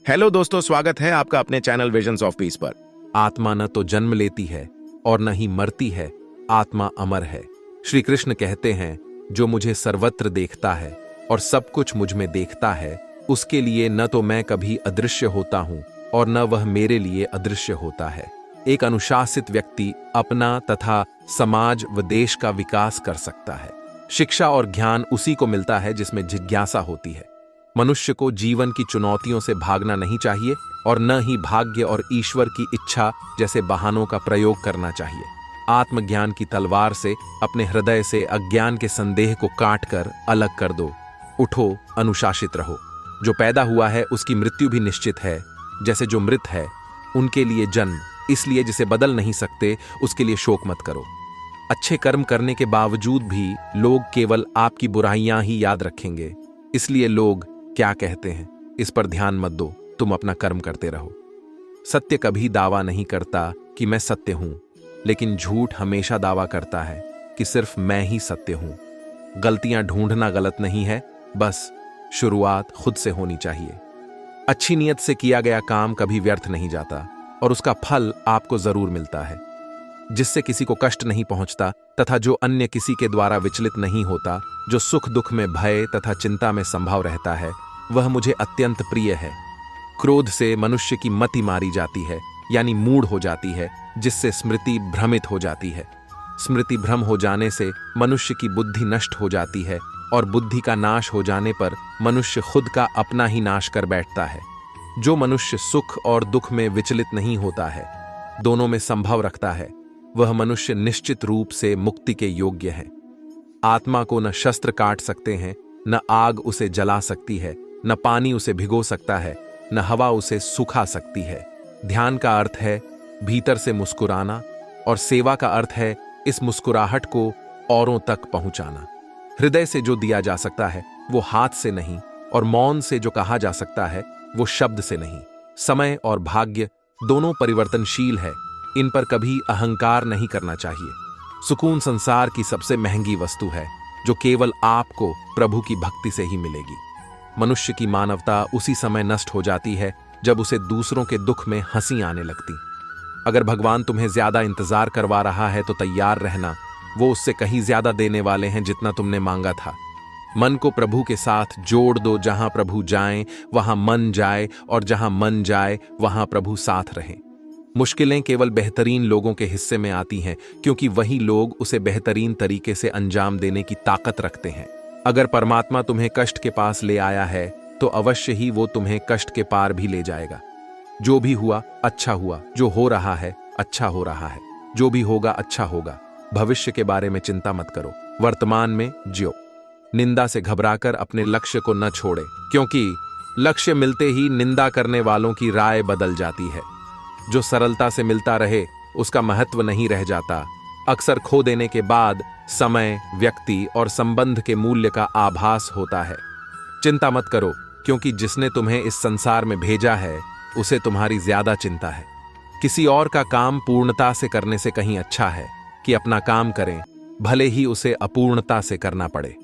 Hello दोस्तों, स्वागत है आपका अपने चैनल विजन्स ऑफ पीस पर। आत्मा न तो जन्म लेती है और न ही मरती है, आत्मा अमर है। श्री कृष्ण कहते हैं, जो मुझे सर्वत्र देखता है और सब कुछ मुझ में देखता है, उसके लिए न तो मैं कभी अदृश्य होता हूं और न वह मेरे लिए अदृश्य होता है। एक अनुशासित व्यक्ति अपना तथा समाज व देश का विकास कर सकता है। शिक्षा और ज्ञान उसी को मिलता है जिसमें जिज्ञासा होती है। मनुष्य को जीवन की चुनौतियों से भागना नहीं चाहिए और न ही भाग्य और ईश्वर की इच्छा जैसे बहानों का प्रयोग करना चाहिए। आत्मज्ञान की तलवार से अपने हृदय से अज्ञान के संदेह को काटकर अलग कर दो। उठो, अनुशासित रहो। जो पैदा हुआ है उसकी मृत्यु भी निश्चित है। जैसे जो मृत है उनके लिए जन्म, इसलिए जिसे बदल नहीं सकते उसके लिए शोक मत करो। अच्छे कर्म करने के बावजूद भी लोग केवल आपकी बुराइयां ही याद रखेंगे, इसलिए लोग क्या कहते हैं इस पर ध्यान मत दो, तुम अपना कर्म करते रहो। सत्य कभी दावा नहीं करता कि मैं सत्य हूं, लेकिन झूठ हमेशा दावा करता है कि सिर्फ मैं ही सत्य हूं। गलतियां ढूंढना गलत नहीं है, बस शुरुआत खुद से होनी चाहिए। अच्छी नीयत से किया गया काम कभी व्यर्थ नहीं जाता और उसका फल आपको जरूर मिलता है। जिससे किसी को कष्ट नहीं पहुंचता तथा जो अन्य किसी के द्वारा विचलित नहीं होता, जो सुख दुख में भय तथा चिंता में संभव रहता है, वह मुझे अत्यंत प्रिय है। क्रोध से मनुष्य की मति मारी जाती है, यानी मूढ़ हो जाती है, जिससे स्मृति भ्रमित हो जाती है। स्मृति भ्रम हो जाने से मनुष्य की बुद्धि नष्ट हो जाती है और बुद्धि का नाश हो जाने पर मनुष्य खुद का अपना ही नाश कर बैठता है। जो मनुष्य सुख और दुख में विचलित नहीं होता है, दोनों में संभव रखता है, वह मनुष्य निश्चित रूप से मुक्ति के योग्य है। आत्मा को न शस्त्र काट सकते हैं, न आग उसे जला सकती है, न पानी उसे भिगो सकता है, न हवा उसे सुखा सकती है। ध्यान का अर्थ है भीतर से मुस्कुराना और सेवा का अर्थ है इस मुस्कुराहट को औरों तक पहुंचाना। हृदय से जो दिया जा सकता है वो हाथ से नहीं, और मौन से जो कहा जा सकता है वो शब्द से नहीं। समय और भाग्य दोनों परिवर्तनशील है, इन पर कभी अहंकार नहीं करना चाहिए। सुकून संसार की सबसे महंगी वस्तु है, जो केवल आपको प्रभु की भक्ति से ही मिलेगी। मनुष्य की मानवता उसी समय नष्ट हो जाती है जब उसे दूसरों के दुख में हंसी आने लगती। अगर भगवान तुम्हें ज्यादा इंतजार करवा रहा है तो तैयार रहना, वो उससे कहीं ज्यादा देने वाले हैं जितना तुमने मांगा था। मन को प्रभु के साथ जोड़ दो, जहां प्रभु जाएं वहां मन जाए, और जहां मन जाए वहां प्रभु साथ रहे। मुश्किलें केवल बेहतरीन लोगों के हिस्से में आती हैं, क्योंकि वही लोग उसे बेहतरीन तरीके से अंजाम देने की ताकत रखते हैं। अगर परमात्मा तुम्हें कष्ट के पास ले आया है तो अवश्य ही वो तुम्हें कष्ट के पार भी ले जाएगा। जो भी हुआ अच्छा हुआ, जो हो रहा है अच्छा हो रहा है, जो भी होगा अच्छा होगा। भविष्य के बारे में चिंता मत करो, वर्तमान में जियो। निंदा से घबराकर अपने लक्ष्य को न छोड़े, क्योंकि लक्ष्य मिलते ही निंदा करने वालों की राय बदल जाती है। जो सरलता से मिलता रहे उसका महत्व नहीं रह जाता। अक्सर खो देने के बाद समय, व्यक्ति और संबंध के मूल्य का आभास होता है। चिंता मत करो, क्योंकि जिसने तुम्हें इस संसार में भेजा है उसे तुम्हारी ज्यादा चिंता है। किसी और का काम पूर्णता से करने से कहीं अच्छा है कि अपना काम करें, भले ही उसे अपूर्णता से करना पड़े।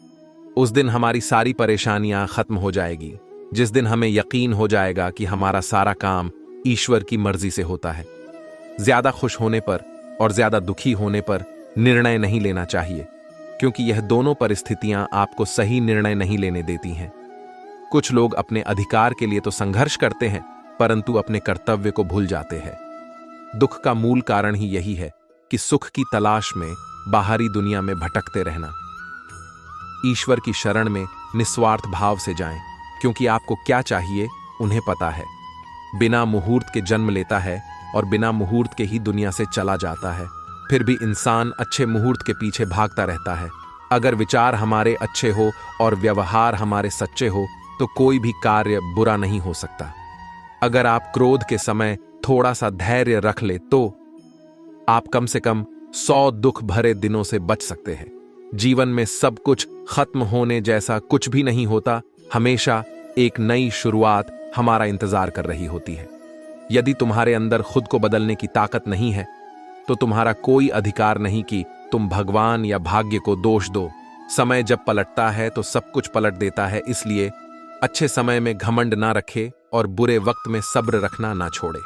उस दिन हमारी सारी परेशानियां खत्म हो जाएगी, जिस दिन हमें यकीन हो जाएगा कि हमारा सारा काम ईश्वर की मर्जी से होता है। ज्यादा खुश होने पर और ज्यादा दुखी होने पर निर्णय नहीं लेना चाहिए, क्योंकि यह दोनों परिस्थितियां आपको सही निर्णय नहीं लेने देती हैं। कुछ लोग अपने अधिकार के लिए तो संघर्ष करते हैं, परंतु अपने कर्तव्य को भूल जाते हैं। दुख का मूल कारण ही यही है कि सुख की तलाश में बाहरी दुनिया में भटकते रहना। ईश्वर की शरण में निस्वार्थ भाव से जाएं, क्योंकि आपको क्या चाहिए उन्हें पता है। बिना मुहूर्त के जन्म लेता है और बिना मुहूर्त के ही दुनिया से चला जाता है। फिर भी इंसान अच्छे मुहूर्त के पीछे भागता रहता है। अगर विचार हमारे अच्छे हो और व्यवहार हमारे सच्चे हो तो कोई भी कार्य बुरा नहीं हो सकता। अगर आप क्रोध के समय थोड़ा सा धैर्य रख ले तो आप कम से कम 100 दुख भरे दिनों से बच सकते हैं। जीवन में सब कुछ खत्म होने जैसा कुछ भी नहीं होता, हमेशा एक नई शुरुआत हमारा इंतजार कर रही होती है। यदि तुम्हारे अंदर खुद को बदलने की ताकत नहीं है तो तुम्हारा कोई अधिकार नहीं कि तुम भगवान या भाग्य को दोष दो। समय जब पलटता है तो सब कुछ पलट देता है, इसलिए अच्छे समय में घमंड ना रखे और बुरे वक्त में सब्र रखना ना छोड़े।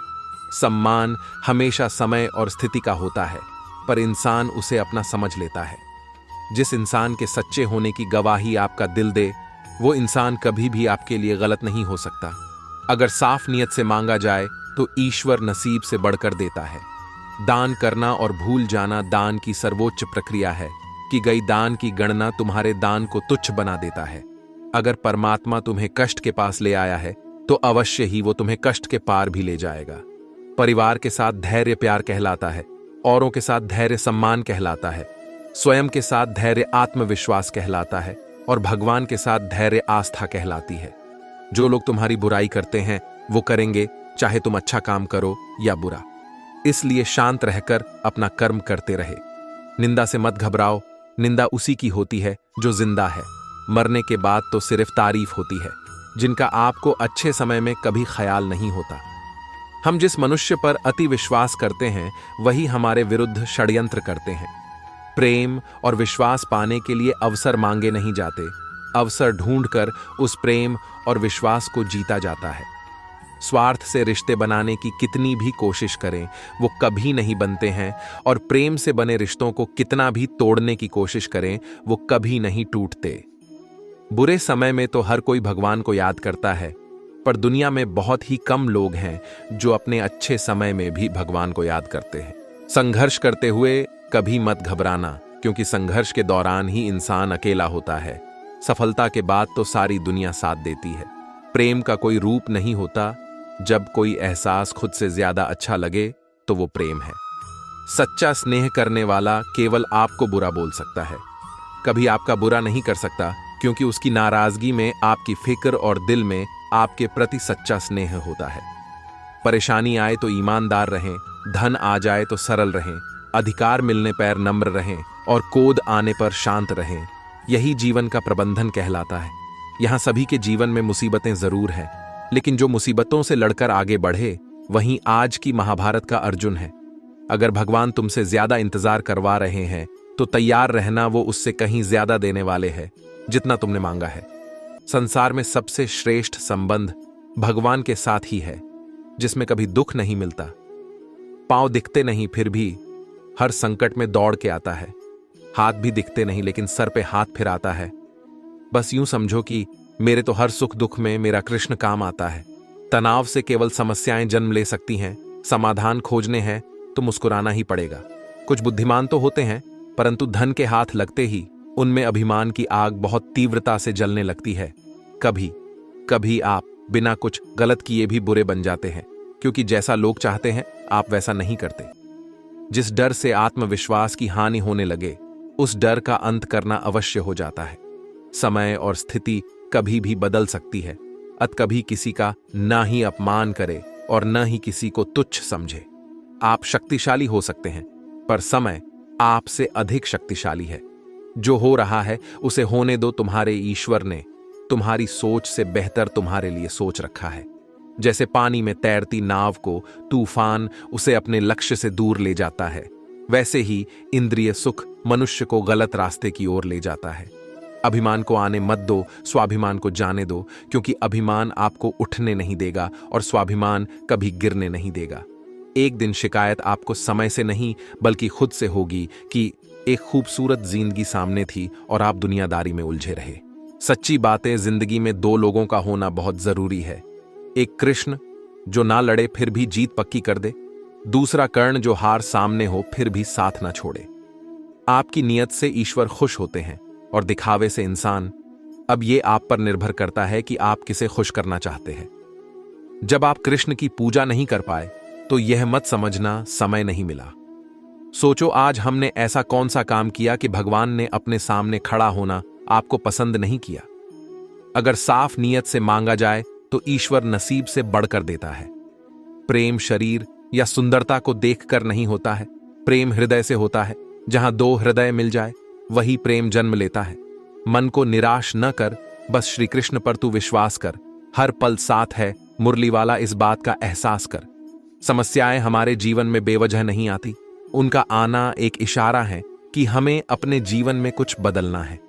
सम्मान हमेशा समय और स्थिति का होता है, पर इंसान उसे अपना समझ लेता है। जिस इंसान के सच्चे होने की गवाही आपका दिल दे, वो इंसान कभी भी आपके लिए गलत नहीं हो सकता। अगर साफ नियत से मांगा जाए तो ईश्वर नसीब से बढ़कर देता है। दान करना और भूल जाना दान की सर्वोच्च प्रक्रिया है। कि गई दान की गणना तुम्हारे दान को तुच्छ बना देता है। अगर परमात्मा तुम्हें कष्ट के पास ले आया है तो अवश्य ही वो तुम्हें कष्ट के पार भी ले जाएगा। परिवार के साथ धैर्य प्यार कहलाता है, औरों के साथ धैर्य सम्मान कहलाता है, स्वयं के साथ धैर्य आत्मविश्वास कहलाता है और भगवान के साथ धैर्य आस्था कहलाती है। जो लोग तुम्हारी बुराई करते हैं वो करेंगे, चाहे तुम अच्छा काम करो या बुरा। इसलिए शांत रहकर अपना कर्म करते रहे। निंदा से मत घबराओ। निंदा उसी की होती है जो जिंदा है। मरने के बाद तो सिर्फ तारीफ होती है, जिनका आपको अच्छे समय में कभी ख्याल नहीं होता। हम जिस मनुष्य पर अति विश्वास करते हैं वही हमारे विरुद्ध षड्यंत्र करते हैं। प्रेम और विश्वास पाने के लिए अवसर मांगे नहीं जाते, अवसर ढूंढकर उस प्रेम और विश्वास को जीता जाता है। स्वार्थ से रिश्ते बनाने की कितनी भी कोशिश करें वो कभी नहीं बनते हैं, और प्रेम से बने रिश्तों को कितना भी तोड़ने की कोशिश करें वो कभी नहीं टूटते। बुरे समय में तो हर कोई भगवान को याद करता है, पर दुनिया में बहुत ही कम लोग हैं जो अपने अच्छे समय में भी भगवान को याद करते हैं। संघर्ष करते हुए कभी मत घबराना, क्योंकि संघर्ष के दौरान ही इंसान अकेला होता है। सफलता के बाद तो सारी दुनिया साथ देती है। प्रेम का कोई रूप नहीं होता। जब कोई एहसास खुद से ज्यादा अच्छा लगे तो वो प्रेम है। सच्चा स्नेह करने वाला केवल आपको बुरा बोल सकता है, कभी आपका बुरा नहीं कर सकता, क्योंकि उसकी नाराजगी में आपकी फिक्र और दिल में आपके प्रति सच्चा स्नेह होता है। परेशानी आए तो ईमानदार रहें, धन आ जाए तो सरल रहें, अधिकार मिलने पर नम्र रहें और क्रोध आने पर शांत रहें। यही जीवन का प्रबंधन कहलाता है। यहाँ सभी के जीवन में मुसीबतें जरूर हैं, लेकिन जो मुसीबतों से लड़कर आगे बढ़े वहीं आज की महाभारत का अर्जुन है। अगर भगवान तुमसे ज्यादा इंतजार करवा रहे हैं तो तैयार रहना, वो उससे कहीं ज्यादा देने वाले हैं जितना तुमने मांगा है। संसार में सबसे श्रेष्ठ संबंध भगवान के साथ ही है, जिसमें कभी दुख नहीं मिलता। पांव दिखते नहीं फिर भी हर संकट में दौड़ के आता है। हाथ भी दिखते नहीं लेकिन सर पे हाथ फिराता है। बस यूं समझो कि मेरे तो हर सुख दुख में मेरा कृष्ण काम आता है। तनाव से केवल समस्याएं जन्म ले सकती हैं, समाधान खोजने हैं तो मुस्कुराना ही पड़ेगा। कुछ बुद्धिमान तो होते हैं, परंतु धन के हाथ लगते ही उनमें अभिमान की आग बहुत तीव्रता से जलने लगती है। कभी कभी आप बिना कुछ गलत किए भी बुरे बन जाते हैं, क्योंकि जैसा लोग चाहते हैं आप वैसा नहीं करते। जिस डर से आत्मविश्वास की हानि होने लगे, उस डर का अंत करना अवश्य हो जाता है। समय और स्थिति कभी भी बदल सकती है, अत कभी किसी का ना ही अपमान करे और न ही किसी को तुच्छ समझे। आप शक्तिशाली हो सकते हैं, पर समय आपसे अधिक शक्तिशाली है। जो हो रहा है उसे होने दो। तुम्हारे ईश्वर ने तुम्हारी सोच से बेहतर तुम्हारे लिए सोच रखा है। जैसे पानी में तैरती नाव को तूफान उसे अपने लक्ष्य से दूर ले जाता है, वैसे ही इंद्रिय सुख मनुष्य को गलत रास्ते की ओर ले जाता है। अभिमान को आने मत दो, स्वाभिमान को जाने दो, क्योंकि अभिमान आपको उठने नहीं देगा और स्वाभिमान कभी गिरने नहीं देगा। एक दिन शिकायत आपको समय से नहीं बल्कि खुद से होगी कि एक खूबसूरत जिंदगी सामने थी और आप दुनियादारी में उलझे रहे। सच्ची बातें जिंदगी में दो लोगों का होना बहुत जरूरी है। एक कृष्ण जो ना लड़े फिर भी जीत पक्की कर दे, दूसरा कर्ण जो हार सामने हो फिर भी साथ ना छोड़े। आपकी नीयत से ईश्वर खुश होते हैं और दिखावे से इंसान। अब ये आप पर निर्भर करता है कि आप किसे खुश करना चाहते हैं। जब आप कृष्ण की पूजा नहीं कर पाए तो यह मत समझना समय नहीं मिला। सोचो आज हमने ऐसा कौन सा काम किया कि भगवान ने अपने सामने खड़ा होना आपको पसंद नहीं किया। अगर साफ नीयत से मांगा जाए तो ईश्वर नसीब से बढ़कर देता है। प्रेम शरीर या सुंदरता को देखकर नहीं होता है, प्रेम हृदय से होता है। जहां दो हृदय मिल जाए वही प्रेम जन्म लेता है। मन को निराश न कर, बस श्री कृष्ण पर तू विश्वास कर। हर पल साथ है मुरली वाला, इस बात का एहसास कर। समस्याएं हमारे जीवन में बेवजह नहीं आती, उनका आना एक इशारा है कि हमें अपने जीवन में कुछ बदलना है।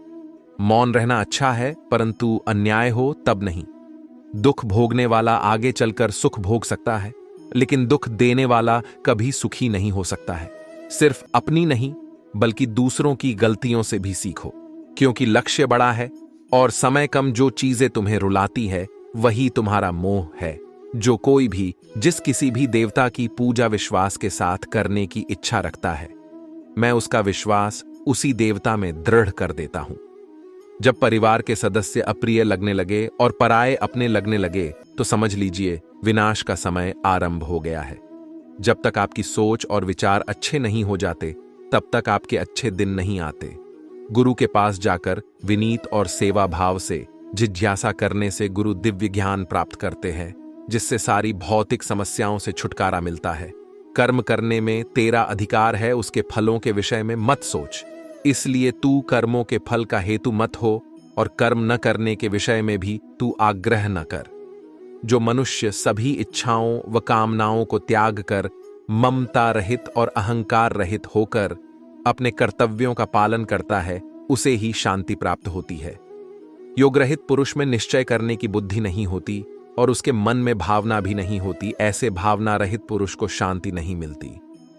मौन रहना अच्छा है, परंतु अन्याय हो तब नहीं। दुख भोगने वाला आगे चलकर सुख भोग सकता है, लेकिन दुख देने वाला कभी सुखी नहीं हो सकता है। सिर्फ अपनी नहीं बल्कि दूसरों की गलतियों से भी सीखो, क्योंकि लक्ष्य बड़ा है और समय कम। जो चीजें तुम्हें रुलाती है वही तुम्हारा मोह है। जो कोई भी जिस किसी भी देवता की पूजा विश्वास के साथ करने की इच्छा रखता है, मैं उसका विश्वास उसी देवता में दृढ़ कर देता हूं। जब परिवार के सदस्य अप्रिय लगने लगे और पराये अपने लगने लगे तो समझ लीजिए विनाश का समय आरंभ हो गया है। जब तक आपकी सोच और विचार अच्छे नहीं हो जाते तब तक आपके अच्छे दिन नहीं आते। गुरु के पास जाकर विनीत और सेवा भाव से जिज्ञासा करने से गुरु दिव्य ज्ञान प्राप्त करते हैं, जिससे सारी भौतिक समस्याओं से छुटकारा मिलता है। कर्म करने में तेरा अधिकार है, उसके फलों के विषय में मत सोच। इसलिए तू कर्मों के फल का हेतु मत हो और कर्म न करने के विषय में भी तू आग्रह न कर। जो मनुष्य सभी इच्छाओं व कामनाओं को त्याग कर ममता रहित और अहंकार रहित होकर अपने कर्तव्यों का पालन करता है, उसे ही शांति प्राप्त होती है। योग रहित पुरुष में निश्चय करने की बुद्धि नहीं होती और उसके मन में भावना भी नहीं होती। ऐसे भावना रहित पुरुष को शांति नहीं मिलती।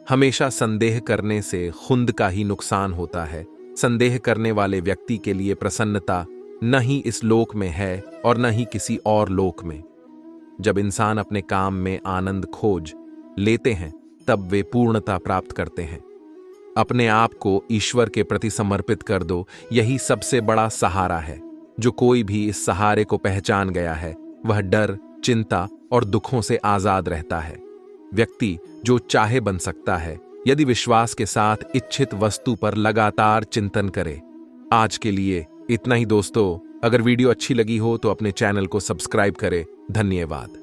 हमेशा संदेह करने से खुद का ही नुकसान होता है। संदेह करने वाले व्यक्ति के लिए प्रसन्नता न ही इस लोक में है और न ही किसी और लोक में। जब इंसान अपने काम में आनंद खोज लेते हैं तब वे पूर्णता प्राप्त करते हैं। अपने आप को ईश्वर के प्रति समर्पित कर दो, यही सबसे बड़ा सहारा है। जो कोई भी इस सहारे को पहचान गया है वह डर, चिंता और दुखों से आजाद रहता है। व्यक्ति जो चाहे बन सकता है यदि विश्वास के साथ इच्छित वस्तु पर लगातार चिंतन करे। आज के लिए इतना ही दोस्तों। अगर वीडियो अच्छी लगी हो तो अपने चैनल को सब्सक्राइब करें। धन्यवाद।